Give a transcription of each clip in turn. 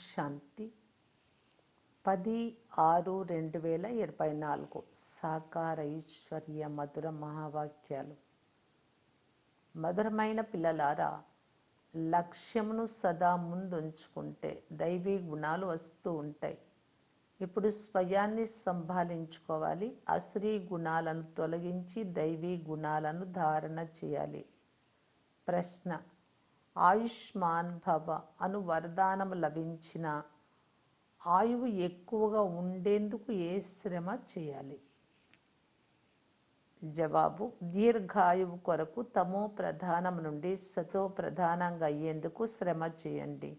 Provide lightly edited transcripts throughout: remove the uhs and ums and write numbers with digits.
శాంతి 10/6/2024 సాకార ఈశ్వర్య మధుర మహావాక్యాలు. మధురమైన పిల్లలారా, లక్ష్యమును సదా ముందుంచుకుంటే దైవీ గుణాలు వస్తూ ఉంటాయి. ఇప్పుడు స్వయాన్ని సంభాళించుకోవాలి. అసురీ గుణాలను తొలగించి దైవీ గుణాలను ధారణ చేయాలి. ప్రశ్న: ఆయుష్మాన్ భవ అను వరదానము లభించిన ఆయువు ఎక్కువగా ఉండేందుకు ఏ శ్రమ చేయాలి? జవాబు: దీర్ఘాయువు కొరకు తమో ప్రధానం నుండి సతో ప్రధానంగా అయ్యేందుకు శ్రమ చేయండి.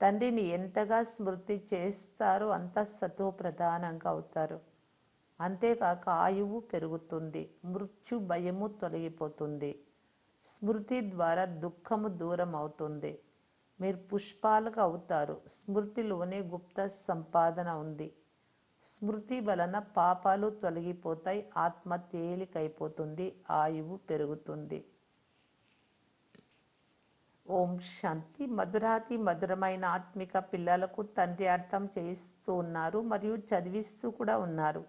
తండ్రిని ఎంతగా స్మృతి చేస్తారో అంత సతో ప్రధానంగా అవుతారు. అంతేకాక ఆయువు పెరుగుతుంది, మృత్యు భయము తొలగిపోతుంది. స్మృతి ద్వారా దుఃఖము దూరం అవుతుంది. మీరు పుష్పాలుగా అవుతారు. స్మృతిలోనే గుప్త సంపాదన ఉంది. స్మృతి వలన పాపాలు తొలగిపోతాయి, ఆత్మ తేలికైపోతుంది, ఆయువు పెరుగుతుంది. ఓం శాంతి. మధురాతి మధురమైన ఆత్మిక పిల్లలకు తండ్రి అర్థం చేయిస్తూ ఉన్నారు మరియు చదివిస్తూ కూడా ఉన్నారు.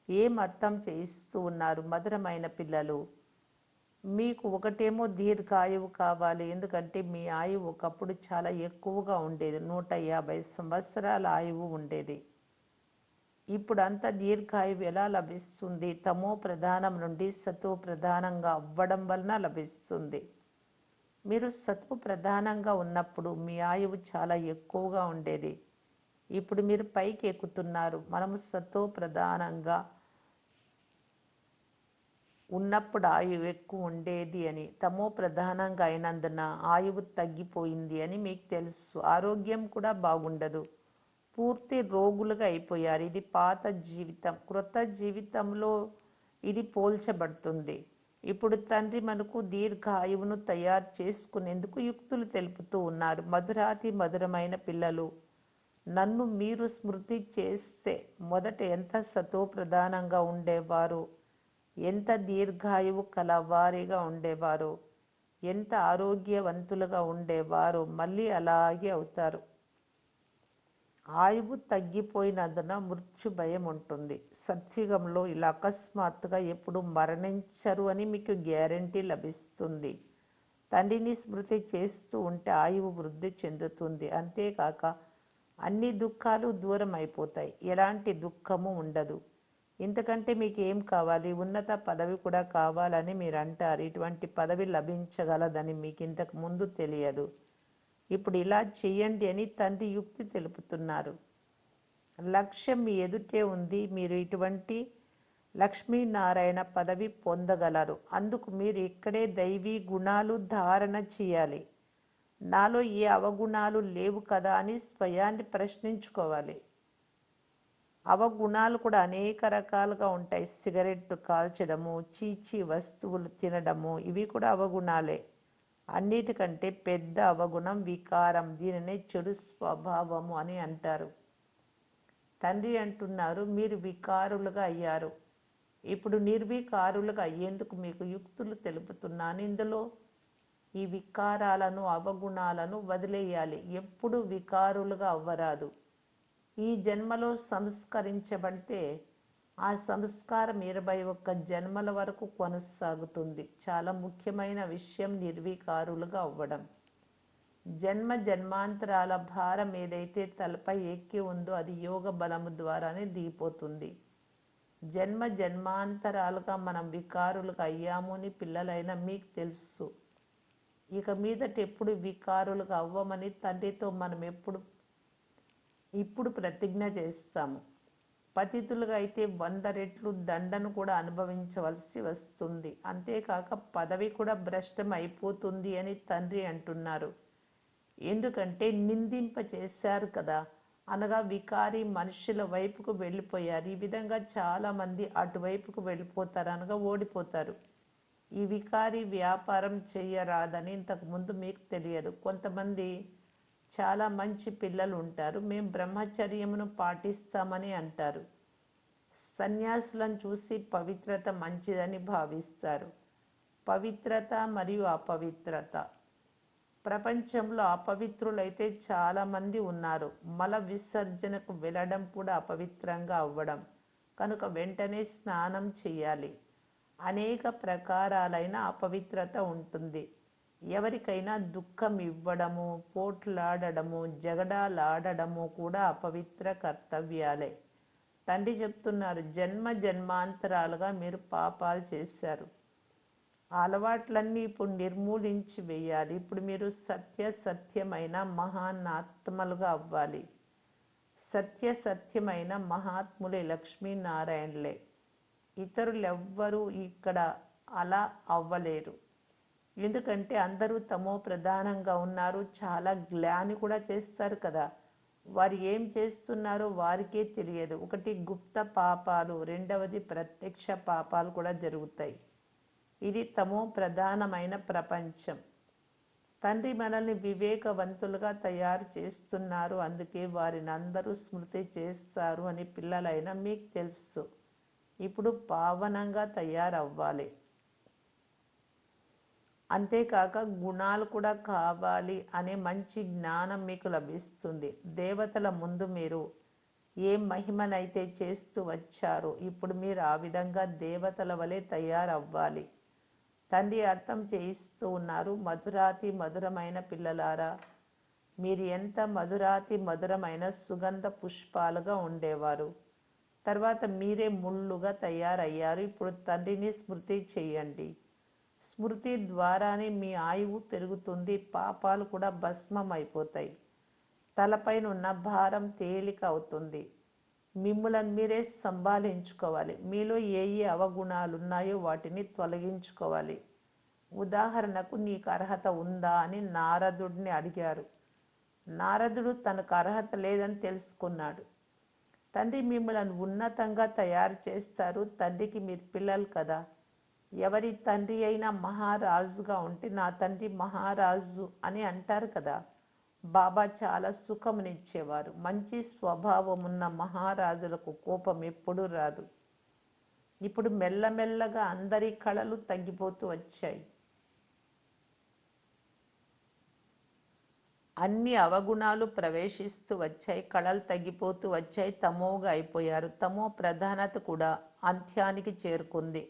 ఏం అర్థం చేయిస్తూ ఉన్నారు? మధురమైన పిల్లలు, మీకు ఒకటేమో దీర్ఘాయువు కావాలి. ఎందుకంటే మీ ఆయువు ఒకప్పుడు చాలా ఎక్కువగా ఉండేది, 150 సంవత్సరాల ఆయువు ఉండేది. ఇప్పుడు అంత దీర్ఘాయువు ఎలా లభిస్తుంది? తమో ప్రధానం నుండి సతో ప్రధానంగా అవ్వడం వలన లభిస్తుంది. మీరు సతో ప్రధానంగా ఉన్నప్పుడు మీ ఆయువు చాలా ఎక్కువగా ఉండేది. ఇప్పుడు మీరు పైకి ఎక్కుతున్నారు. మనము సతో ప్రధానంగా ఉన్నప్పుడు ఆయువు ఎక్కువ ఉండేది అని, తమో ప్రధానంగా అయినందున ఆయువు తగ్గిపోయింది అని మీకు తెలుసు. ఆరోగ్యం కూడా బాగుండదు, పూర్తి రోగులుగా అయిపోయారు. ఇది పాత జీవితం. క్రొత్త జీవితంలో ఇది పోల్చబడుతుంది. ఇప్పుడు తండ్రి మనకు దీర్ఘ ఆయువును తయారు చేసుకునేందుకు యుక్తులు తెలుపుతూ ఉన్నారు. మధురాతి మధురమైన పిల్లలు, నన్ను మీరు స్మృతి చేస్తే మొదట ఎంత సతో ప్రధానంగా ఉండేవారు, ఎంత దీర్ఘాయువు కలవారిగా ఉండేవారు, ఎంత ఆరోగ్యవంతులుగా ఉండేవారు, మళ్ళీ అలాగే అవుతారు. ఆయువు తగ్గిపోయినందున మృత్యు భయం ఉంటుంది. సత్యుగంలో ఇలా అకస్మాత్తుగా ఎప్పుడు మరణించరు అని మీకు గ్యారంటీ లభిస్తుంది. తండ్రిని స్మృతి చేస్తూ ఉంటే ఆయువు వృద్ధి చెందుతుంది. అంతేకాక అన్ని దుఃఖాలు దూరం అయిపోతాయి, ఎలాంటి దుఃఖము ఉండదు. ఇంతకంటే మీకు ఏం కావాలి? ఉన్నత పదవి కూడా కావాలని మీరు అంటారు. ఇటువంటి పదవి లభించగలదని మీకు ఇంతకు ముందు తెలియదు. ఇప్పుడు ఇలా చెయ్యండి అని తండ్రి యుక్తి తెలుపుతున్నారు. లక్ష్యం మీ ఎదుటే ఉంది. మీరు ఇటువంటి లక్ష్మీనారాయణ పదవి పొందగలరు. అందుకు మీరు ఇక్కడే దైవీ గుణాలు ధారణ చేయాలి. నాలో ఏ అవగుణాలు లేవు కదా అని స్వయాన్ని ప్రశ్నించుకోవాలి. అవగుణాలు కూడా అనేక రకాలుగా ఉంటాయి. సిగరెట్ కాల్చడము, చీచీ వస్తువులు తినడము, ఇవి కూడా అవగుణాలే. అన్నిటికంటే పెద్ద అవగుణం వికారం. దీనినే చెడు స్వభావము అని అంటారు. తండ్రి అంటున్నారు, మీరు వికారులుగా అయ్యారు. ఇప్పుడు నిర్వికారులుగా అయ్యేందుకు మీకు యుక్తులు తెలుపుతున్నాను. ఇందులో ఈ వికారాలను, అవగుణాలను వదిలేయాలి. ఎప్పుడు వికారులుగా అవ్వరాదు. ఈ జన్మలో సంస్కరించబడితే ఆ సంస్కారం 21 జన్మల వరకు కొనసాగుతుంది. చాలా ముఖ్యమైన విషయం నిర్వికారులుగా అవ్వడం. జన్మ జన్మాంతరాల భారం ఏదైతే తలపై ఎక్కి ఉందో అది యోగ బలము ద్వారానే దిగిపోతుంది. జన్మ జన్మాంతరాలుగా మనం వికారులుగా అయ్యాము అని పిల్లలైన మీకు తెలుసు. ఇక మీదట ఎప్పుడు వికారులుగా అవ్వమని తండ్రితో మనం ఇప్పుడు ప్రతిజ్ఞ చేస్తాము. పతితులుగా అయితే 100 రెట్లు దండను కూడా అనుభవించవలసి వస్తుంది. అంతేకాక పదవి కూడా భ్రష్టం అయిపోతుంది అని తండ్రి అంటున్నారు. ఎందుకంటే నిందింప చేశారు కదా, అనగా వికారి మనుషుల వైపుకు వెళ్ళిపోయారు. ఈ విధంగా చాలామంది అటువైపుకు వెళ్ళిపోతారు, అనగా ఓడిపోతారు. ఈ వికారి వ్యాపారం చేయరాదని ఇంతకుముందు మీకు తెలియదు. కొంతమంది చాలా మంచి పిల్లలు ఉంటారు, మేము బ్రహ్మచర్యమును పాటిస్తామని అంటారు. సన్యాసులను చూసి పవిత్రత మంచిదని భావిస్తారు. పవిత్రత మరియు అపవిత్రత ప్రపంచంలో అపవిత్రులైతే చాలామంది ఉన్నారు. మల విసర్జనకు వెళ్ళడం కూడా అపవిత్రంగా అవ్వడం. కనుక వెంటనే స్నానం చేయాలి. అనేక ప్రకారాలైన అపవిత్రత ఉంటుంది. ఎవరికైనా దుఃఖం ఇవ్వడము, పోట్లాడడము, జగడాలాడడము కూడా అపవిత్ర కర్తవ్యాలే. తండ్రి చెప్తున్నారు, జన్మ జన్మాంతరాలుగా మీరు పాపాలు చేశారు. ఆ అలవాట్లన్నీ ఇప్పుడు నిర్మూలించి వేయాలి. ఇప్పుడు మీరు సత్యమైన మహానాత్మలుగా అవ్వాలి. సత్యమైన మహాత్ములే లక్ష్మీనారాయణలే. ఇతరులెవ్వరూ ఇక్కడ అలా అవ్వలేరు. ఎందుకంటే అందరూ తమో ప్రధానంగా ఉన్నారు. చాలా గ్లాని కూడా చేస్తారు కదా. వారు ఏం చేస్తున్నారో వారికే తెలియదు. ఒకటి గుప్త పాపాలు, రెండవది ప్రత్యక్ష పాపాలు కూడా జరుగుతాయి. ఇది తమో ప్రధానమైన ప్రపంచం. తండ్రి మనల్ని వివేకవంతులుగా తయారు చేస్తున్నారు. అందుకే వారిని అందరూ స్మృతి చేస్తారు అని పిల్లలైన మీకు తెలుసు. ఇప్పుడు పావనంగా తయారవ్వాలి. అంతేకాక గుణాలు కూడా కావాలి అనే మంచి జ్ఞానం మీకు లభిస్తుంది. దేవతల ముందు మీరు ఏ మహిమనైతే చేస్తూ వచ్చారో ఇప్పుడు మీరు ఆ విధంగా దేవతల వలె తయారవ్వాలి. తండ్రి అర్థం చేయిస్తూ ఉన్నారు, మధురాతి మధురమైన పిల్లలారా, మీరు ఎంత మధురాతి మధురమైన సుగంధ పుష్పాలుగా ఉండేవారు. తర్వాత మీరే ముళ్ళుగా తయారయ్యారు. ఇప్పుడు తండ్రిని స్మృతి చేయండి. స్మృతి ద్వారానే మీ ఆయువు పెరుగుతుంది. పాపాలు కూడా భస్మం అయిపోతాయి. తలపైన ఉన్న భారం తేలిక అవుతుంది. మిమ్మల్ని మీరే సంభాళించుకోవాలి. మీలో ఏ ఏ అవగుణాలు ఉన్నాయో వాటిని తొలగించుకోవాలి. ఉదాహరణకు, నీకు అర్హత ఉందా అని నారదుడిని అడిగారు. నారదుడు తనకు అర్హత లేదని తెలుసుకున్నాడు. తండ్రి మిమ్మల్ని ఉన్నతంగా తయారు చేస్తారు. తండ్రికి మీరు పిల్లలు కదా. ఎవరి తండ్రి అయినా మహారాజుగా ఉంటే నా తండ్రి మహారాజు అని అంటారు కదా. బాబా చాలా సుఖమునిచ్చేవారు. మంచి స్వభావం ఉన్న మహారాజులకు కోపం ఎప్పుడూ రాదు. ఇప్పుడు మెల్లమెల్లగా అందరి కళలు తగ్గిపోతూ వచ్చాయి. అన్ని అవగుణాలు ప్రవేశిస్తూ వచ్చాయి. కళలు తగ్గిపోతూ వచ్చాయి. తమోగా అయిపోయారు. తమో ప్రధానత కూడా అంత్యానికి చేరుకుంది.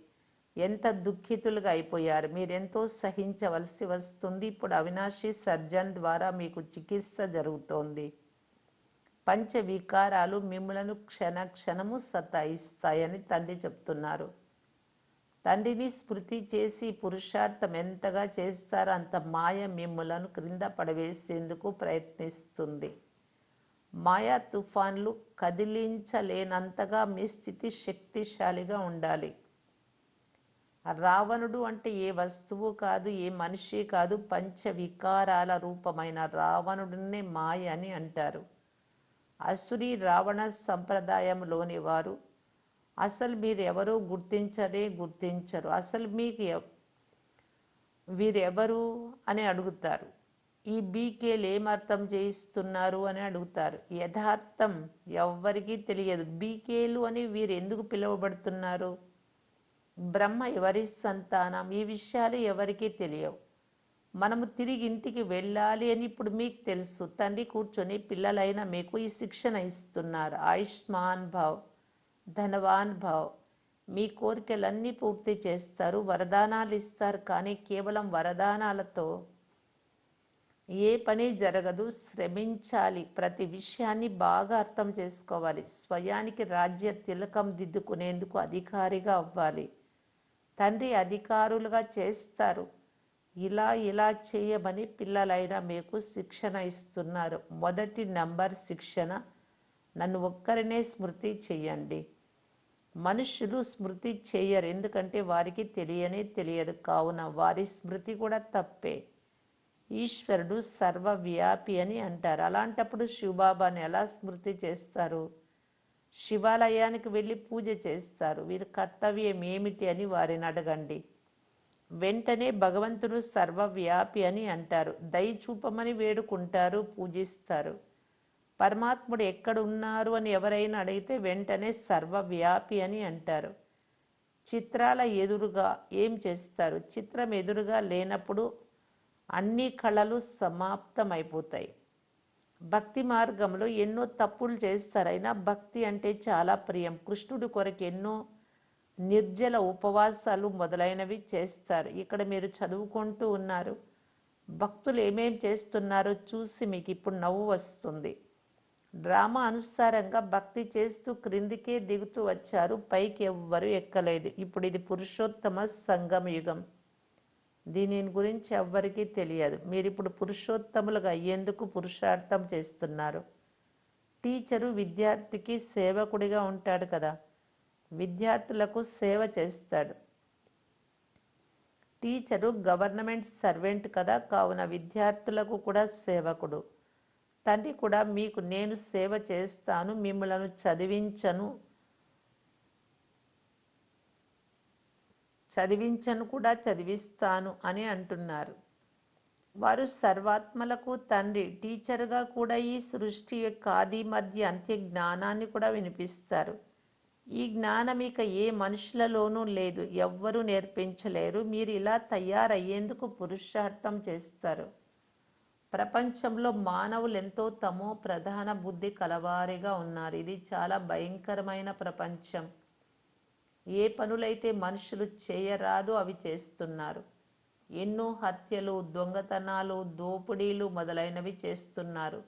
ఎంత దుఃఖితులుగా అయిపోయారు. మీరెంతో సహించవలసి వస్తుంది. ఇప్పుడు అవినాశి సర్జన్ ద్వారా మీకు చికిత్స జరుగుతోంది. పంచ వికారాలు మిమ్మలను క్షణ క్షణము సతాయిస్తాయని తండ్రి చెప్తున్నారు. తండ్రిని స్మృతి చేసి పురుషార్థం ఎంతగా చేస్తారో అంత మాయ మిమ్మలను క్రింద పడవేసేందుకు ప్రయత్నిస్తుంది. మాయా తుఫాన్లు కదిలించలేనంతగా మీ స్థితి శక్తిశాలిగా ఉండాలి. రావణుడు అంటే ఏ వస్తువు కాదు, ఏ మనిషి కాదు, పంచ వికారాల రూపమైన రావణుడినే మాయ అని అంటారు. అసురీ రావణ సంప్రదాయంలోని వారు అసలు మీరు ఎవరో గుర్తించరు. అసలు మీకు వీరెవరు అని అడుగుతారు. ఈ బీకేలు ఏమర్థం చేయిస్తున్నారు అని అడుగుతారు. యథార్థం ఎవ్వరికీ తెలియదు. బీకేలు అని వీరు ఎందుకు పిలువబడుతున్నారు? బ్రహ్మ ఎవరి సంతానం? ఈ విషయాలు ఎవరికీ తెలియవు. మనము తిరిగి ఇంటికి వెళ్ళాలి అని ఇప్పుడు మీకు తెలుసు. తండ్రి కూర్చొని పిల్లలైన మీకు ఈ శిక్షణ ఇస్తున్నారు. ఆయుష్మాన్ భవ్, ధనవాన్ భవ్. మీ కోరికలన్నీ పూర్తి చేస్తారు, వరదానాలు ఇస్తారు. కానీ కేవలం వరదానాలతో ఏ పని జరగదు. శ్రమించాలి. ప్రతి విషయాన్ని బాగా అర్థం చేసుకోవాలి. స్వయానికి రాజ్య తిలకం దిద్దుకునేందుకు అధికారిగా అవ్వాలి. తండ్రి అధికారులుగా చేస్తారు. ఇలా చేయమని పిల్లలైన మీకు శిక్షణ ఇస్తున్నారు. మొదటి నంబర్ శిక్షణ, నన్ను ఒక్కరినే స్మృతి చేయండి. మనుషులు స్మృతి చేయరు, ఎందుకంటే వారికి తెలియదు. కావున వారి స్మృతి కూడా తప్పే. ఈశ్వరుడు సర్వవ్యాపి అని అంటారు. అలాంటప్పుడు శివబాబాని ఎలా స్మృతి చేస్తారు? శివాలయానికి వెళ్ళి పూజ చేస్తారు. వీరి కర్తవ్యం ఏమిటి అని వారిని అడగండి. వెంటనే భగవంతుడు సర్వవ్యాపి అని అంటారు. దయ చూపమని వేడుకుంటారు, పూజిస్తారు. పరమాత్ముడు ఎక్కడున్నారు అని ఎవరైనా అడిగితే వెంటనే సర్వవ్యాపి అని అంటారు. చిత్రాల ఎదురుగా ఏం చేస్తారు? చిత్రం ఎదురుగా లేనప్పుడు అన్ని కళలు సమాప్తమైపోతాయి. భక్తి మార్గంలో ఎన్నో తప్పులు చేస్తారైనా భక్తి అంటే చాలా ప్రియం. కృష్ణుడి కొరకు ఎన్నో నిర్జల ఉపవాసాలు మొదలైనవి చేస్తారు. ఇక్కడ మీరు చదువుకుంటూ ఉన్నారు. భక్తులు ఏమేం చేస్తున్నారో చూసి మీకు ఇప్పుడు నవ్వు వస్తుంది. డ్రామా అనుసారంగా భక్తి చేస్తూ క్రిందికే దిగుతూ వచ్చారు, పైకి ఎవ్వరూ ఎక్కలేదు. ఇప్పుడు ఇది పురుషోత్తమ సంగమ యుగం. దీని గురించి ఎవ్వరికీ తెలియదు. మీరు ఇప్పుడు పురుషోత్తములుగా అయ్యేందుకు పురుషార్థం చేస్తున్నారు. టీచరు విద్యార్థికి సేవకుడిగా ఉంటాడు కదా, విద్యార్థులకు సేవ చేస్తాడు. టీచరు గవర్నమెంట్ సర్వెంట్ కదా, కావున విద్యార్థులకు కూడా సేవకుడు. తండ్రి కూడా మీకు నేను సేవ చేస్తాను, మిమ్మలను చదివించను కూడా చదివిస్తాను అని అంటున్నారు. వారు సర్వాత్మలకు తండ్రి. టీచర్గా కూడా ఈ సృష్టి యొక్క ఆది మధ్య అంత్య జ్ఞానాన్ని కూడా వినిపిస్తారు. ఈ జ్ఞానం ఇక ఏ మనుషులలోనూ లేదు, ఎవ్వరూ నేర్పించలేరు. మీరు ఇలా తయారయ్యేందుకు పురుషార్థం చేస్తారు. ప్రపంచంలో మానవులు ఎంతో తమో ప్రధాన బుద్ధి కలవారిగా ఉన్నారు. ఇది చాలా భయంకరమైన ప్రపంచం. ఏ పనులైతే మనుషులు చేయరాదో అవి చేస్తున్నారు. ఎన్నో హత్యలు, దొంగతనాలు, దోపిడీలు మొదలైనవి చేస్తున్నారు.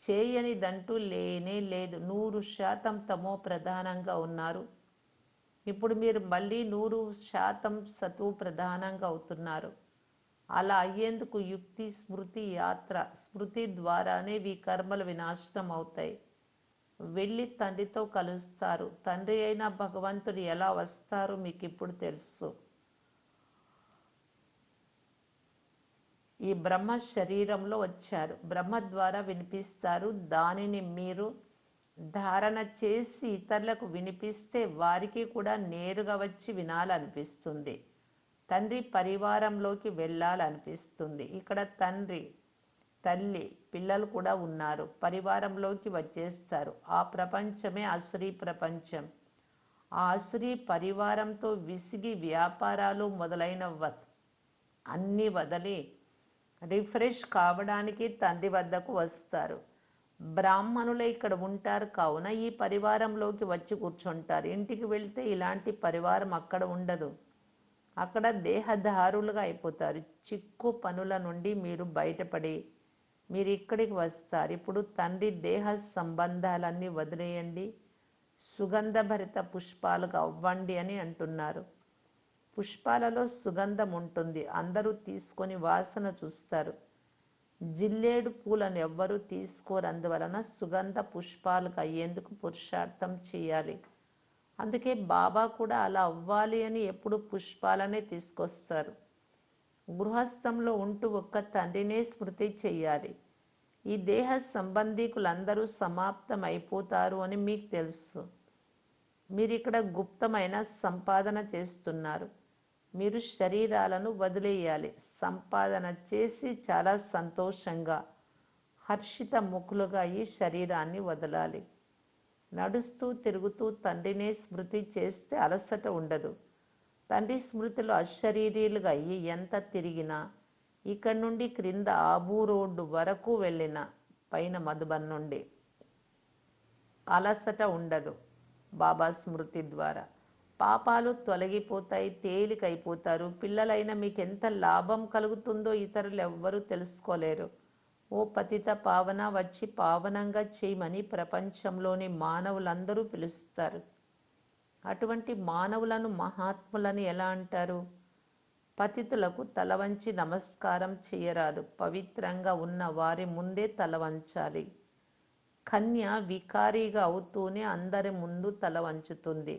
చేయనిదంటూ లేనే లేదు. 100% తమో ప్రధానంగా ఉన్నారు. ఇప్పుడు మీరు మళ్ళీ 100% సత్వ ప్రధానంగా అవుతున్నారు. అలా అయ్యేందుకు యుక్తి, స్మృతి, యాత్ర. స్మృతి ద్వారానే ఈ కర్మలు వినాశనం అవుతాయి. వెళ్ళి తండ్రితో కలుస్తారు. తండ్రి అయిన భగవంతుడు ఎలా వస్తారో మీకు ఇప్పుడు తెలుసు. ఈ బ్రహ్మ శరీరంలో వచ్చారు. బ్రహ్మ ద్వారా వినిపిస్తారు. దానిని మీరు ధారణ చేసి ఇతరులకు వినిపిస్తే వారికి కూడా నేరుగా వచ్చి వినాలనిపిస్తుంది. తండ్రి పరివారంలోకి వెళ్ళాలనిపిస్తుంది. ఇక్కడ తండ్రి, తల్లి, పిల్లలు కూడా ఉన్నారు. పరివారంలోకి వచ్చేస్తారు. ఆ ప్రపంచమే అసురీ ప్రపంచం. ఆ అసురీ పరివారంతో విసిగి వ్యాపారాలు మొదలైన అన్నీ వదిలి రిఫ్రెష్ కావడానికి తండ్రి వద్దకు వస్తారు. బ్రాహ్మణులే ఇక్కడ ఉంటారు కావున ఈ పరివారంలోకి వచ్చి కూర్చుంటారు. ఇంటికి వెళ్తే ఇలాంటి పరివారం అక్కడ ఉండదు. అక్కడ దేహదారులుగా అయిపోతారు. చిక్కు పనుల నుండి మీరు బయటపడి మీరు ఇక్కడికి వస్తారు. ఇప్పుడు తండ్రి దేహ సంబంధాలన్నీ వదిలేయండి, సుగంధభరిత పుష్పాలుగా అవ్వండి అని అంటున్నారు. పుష్పాలలో సుగంధం ఉంటుంది. అందరూ తీసుకొని వాసన చూస్తారు. జిల్లేడు పూలను ఎవ్వరూ తీసుకోరు. అందువలన సుగంధ పుష్పాలకు అయ్యేందుకు పురుషార్థం చేయాలి. అందుకే బాబా కూడా అలా అవ్వాలి అని ఎప్పుడు పుష్పాలనే తీసుకొస్తారు. గృహస్థంలో ఉంటూ ఒక్క తండ్రినే స్మృతి చెయ్యాలి. ఈ దేహ సంబంధీకులందరూ సమాప్తం అయిపోతారు అని మీకు తెలుసు. మీరు ఇక్కడ గుప్తమైన సంపాదన చేస్తున్నారు. మీరు శరీరాలను వదిలేయాలి. సంపాదన చేసి చాలా సంతోషంగా హర్షిత ముఖులుగా ఈ శరీరాన్ని వదలాలి. నడుస్తూ తిరుగుతూ తండ్రినే స్మృతి చేస్తే అలసట ఉండదు. తండ్రి స్మృతిలో అశరీరీలుగా అయ్యి ఎంత తిరిగినా, ఇక్కడి నుండి క్రింద ఆబూ రోడ్డు వరకు వెళ్ళిన పైన మధుబన్ నుండి అలసట ఉండదు. బాబా స్మృతి ద్వారా పాపాలు తొలగిపోతాయి, తేలికైపోతారు. పిల్లలైన మీకు ఎంత లాభం కలుగుతుందో ఇతరులు ఎవ్వరూ తెలుసుకోలేరు. ఓ పతిత పావన, వచ్చి పావనంగా చేయమని ప్రపంచంలోని మానవులందరూ పిలుస్తారు. అటువంటి మానవులను మహాత్ములని ఎలా అంటారు? పతితులకు తల వంచి నమస్కారం చేయరాదు. పవిత్రంగా ఉన్న వారి ముందే తల వంచాలి. కన్య వికారీగా అవుతూనే అందరి ముందు తల వంచుతుంది.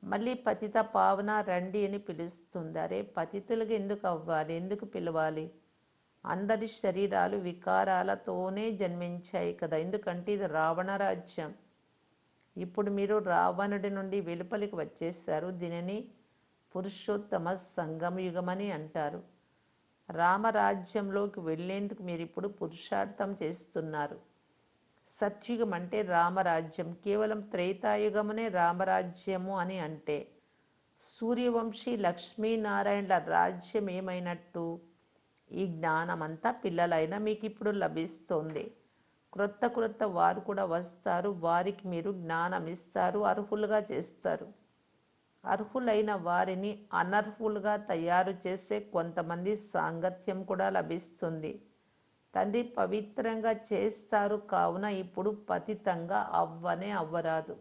మళ్ళీ పతిత పావన రండి అని పిలుస్తుంది. అరే, పతితులుగా ఎందుకు అవ్వాలి, ఎందుకు పిలవాలి? అందరి శరీరాలు వికారాలతోనే జన్మించాయి కదా, ఎందుకంటే ఇది రావణ రాజ్యం. ఇప్పుడు మీరు రావణుడి నుండి వెలుపలికి వచ్చేసారు. దీనిని పురుషోత్తమ సంగమ యుగమని అంటారు. రామరాజ్యంలోకి వెళ్ళేందుకు మీరు ఇప్పుడు పురుషార్థం చేస్తున్నారు. సత్యుగం అంటే రామరాజ్యం. కేవలం త్రేతాయుగమునే రామరాజ్యము అని అంటే సూర్యవంశీ లక్ష్మీనారాయణల రాజ్యం ఏమైనట్టు? ఈ జ్ఞానమంతా పిల్లలైన మీకు ఇప్పుడు లభిస్తుంది. క్రొత్త క్రొత్త వారు కూడా వస్తారు, వారికి మీరు జ్ఞానం ఇస్తారు, అర్హులుగా చేస్తారు. అర్హులైన వారిని అనర్హులుగా తయారు చేసే కొంతమంది సాంగత్యం కూడా లభిస్తుంది. తండ్రి పవిత్రంగా చేస్తారు, కావున ఇప్పుడు పతితంగా అవ్వనే అవ్వరాదు.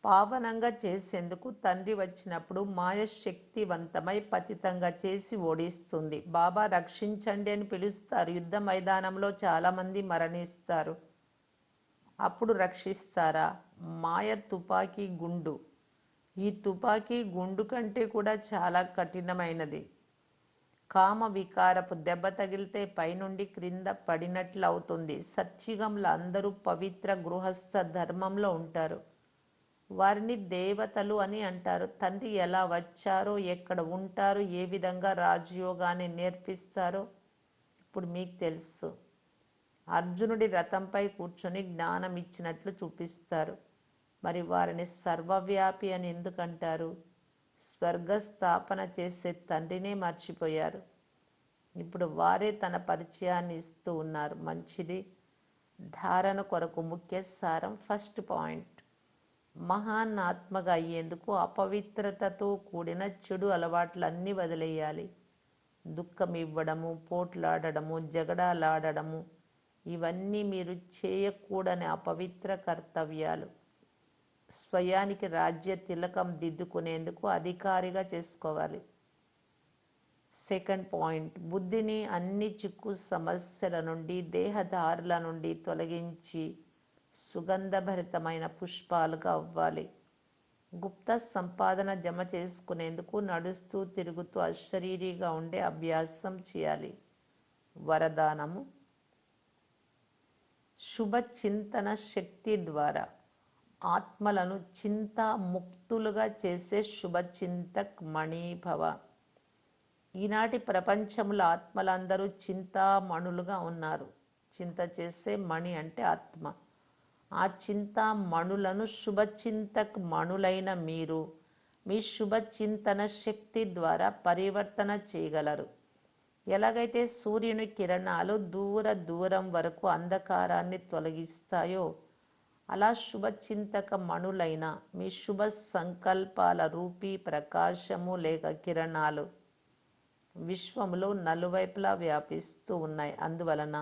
పావనంగా చేసేందుకు తండ్రి వచ్చినప్పుడు మాయ శక్తివంతమై పతితంగా చేసి ఓడిస్తుంది. బాబా రక్షించండి అని పిలుస్తారు. యుద్ధ మైదానంలో చాలామంది మరణిస్తారు. అప్పుడు రక్షిస్తారా? మాయ తుపాకీ గుండు. ఈ తుపాకీ గుండు కంటే కూడా చాలా కఠినమైనది. కామ వికారపు దెబ్బ తగిలితే పైనుండి క్రింద పడినట్లు అవుతుంది. సత్యుగంలో అందరూ పవిత్ర గృహస్థ ధర్మంలో ఉంటారు. వారిని దేవతలు అని అంటారు. తండ్రి ఎలా వచ్చారో, ఎక్కడ ఉంటారో, ఏ విధంగా రాజయోగాన్ని నేర్పిస్తారో ఇప్పుడు మీకు తెలుసు. అర్జునుడి రథంపై కూర్చొని జ్ఞానం ఇచ్చినట్లు చూపిస్తారు. మరి వారిని సర్వవ్యాపి అని ఎందుకంటారు? స్వర్గస్థాపన చేసే తండ్రినే మర్చిపోయారు. ఇప్పుడు వారే తన పరిచయాన్ని ఇస్తూ ఉన్నారు. మంచిది. ధారణ కొరకు ముఖ్య సారం. ఫస్ట్ పాయింట్, మహాన్ ఆత్మగా అయ్యేందుకు అపవిత్రతతో కూడిన చెడు అలవాట్లన్నీ వదిలేయాలి. దుఃఖం ఇవ్వడము, పోట్లాడడము, జగడాలాడడము, ఇవన్నీ మీరు చేయకూడని అపవిత్ర కర్తవ్యాలు. స్వయానికి రాజ్య తిలకం దిద్దుకునేందుకు అధికారిగా చేసుకోవాలి. సెకండ్ పాయింట్, బుద్ధిని అన్ని చిక్కు సమస్యల నుండి, దేహదారుల నుండి తొలగించి సుగంధభరితమైన పుష్పాలుగా అవ్వాలి. గుప్త సంపాదన జమ చేసుకునేందుకు నడుస్తూ తిరుగుతూ అశరీరిగా ఉండే అభ్యాసం చేయాలి. వరదానము, శుభ చింతన శక్తి ద్వారా ఆత్మలను చింతాముక్తులుగా చేసే శుభచింతక్ మణిభవ. ఈనాటి ప్రపంచంలో ఆత్మలందరూ చింతామణులుగా ఉన్నారు. చింత చేసే మణి అంటే ఆత్మ. ఆ చింతామణులను శుభచింతక్ మణులైన మీరు మీ శుభచింతన శక్తి ద్వారా పరివర్తన చేయగలరు. ఎలాగైతే సూర్యుని కిరణాలు దూరం వరకు అంధకారాన్ని తొలగిస్తాయో, అలా శుభచింతక మణులైన మీ శుభ సంకల్పాల రూపీ ప్రకాశము లేక కిరణాలు విశ్వంలో నలువైపులా వ్యాపిస్తూ ఉన్నాయి. అందువలన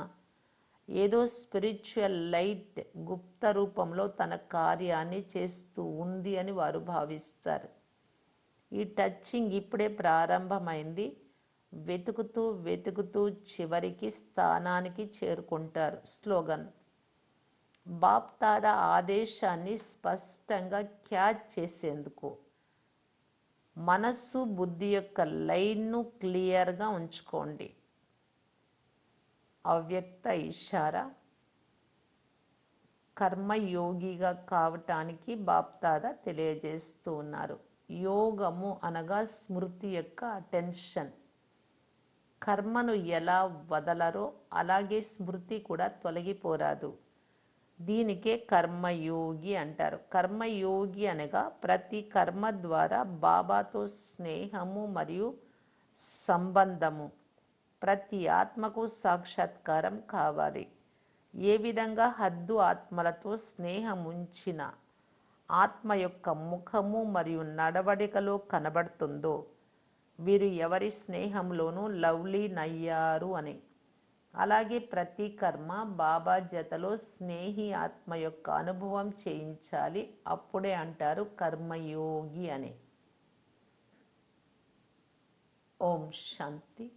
ఏదో స్పిరిచువల్ లైట్ గుప్త రూపంలో తన కార్యాన్ని చేస్తూ ఉంది అని వారు భావిస్తారు. ఈ టచింగ్ ఇప్పుడే ప్రారంభమైంది. వెతుకుతూ వెతుకుతూ చివరికి స్థానానికి చేరుకుంటారు. స్లోగన్, బాప్ దాదా ఆదేశాన్ని స్పష్టంగా క్యాచ్ చేసేందుకు మనస్సు బుద్ధి యొక్క లైన్ను క్లియర్గా ఉంచుకోండి. అవ్యక్త ఇషారా, కర్మయోగిగా కావటానికి బాప్ దాదా తెలియజేస్తూ ఉన్నారు. యోగము అనగా స్మృతి యొక్క అటెన్షన్. కర్మను ఎలా వదలరో అలాగే స్మృతి కూడా తొలగిపోరాదు. దీనికే కర్మయోగి అంటారు. కర్మయోగి అనగా ప్రతి కర్మ ద్వారా బాబాతో స్నేహము మరియు సంబంధము, ప్రతి ఆత్మకు సాక్షాత్కారం కావాలి. ఏ విధంగా హద్దు ఆత్మలతో స్నేహం ఉంచిన ఆత్మ యొక్క ముఖము మరియు నడవడికలో కనబడుతుందో, వీరు ఎవరి స్నేహంలోనూ లవ్లీనయ్యారు అని. అలాగే ప్రతి కర్మ బాబా జతలో స్నేహి ఆత్మ యొక్క అనుభవం చేయించాలి. అప్పుడే అంటారు కర్మయోగి అని. ఓం శాంతి.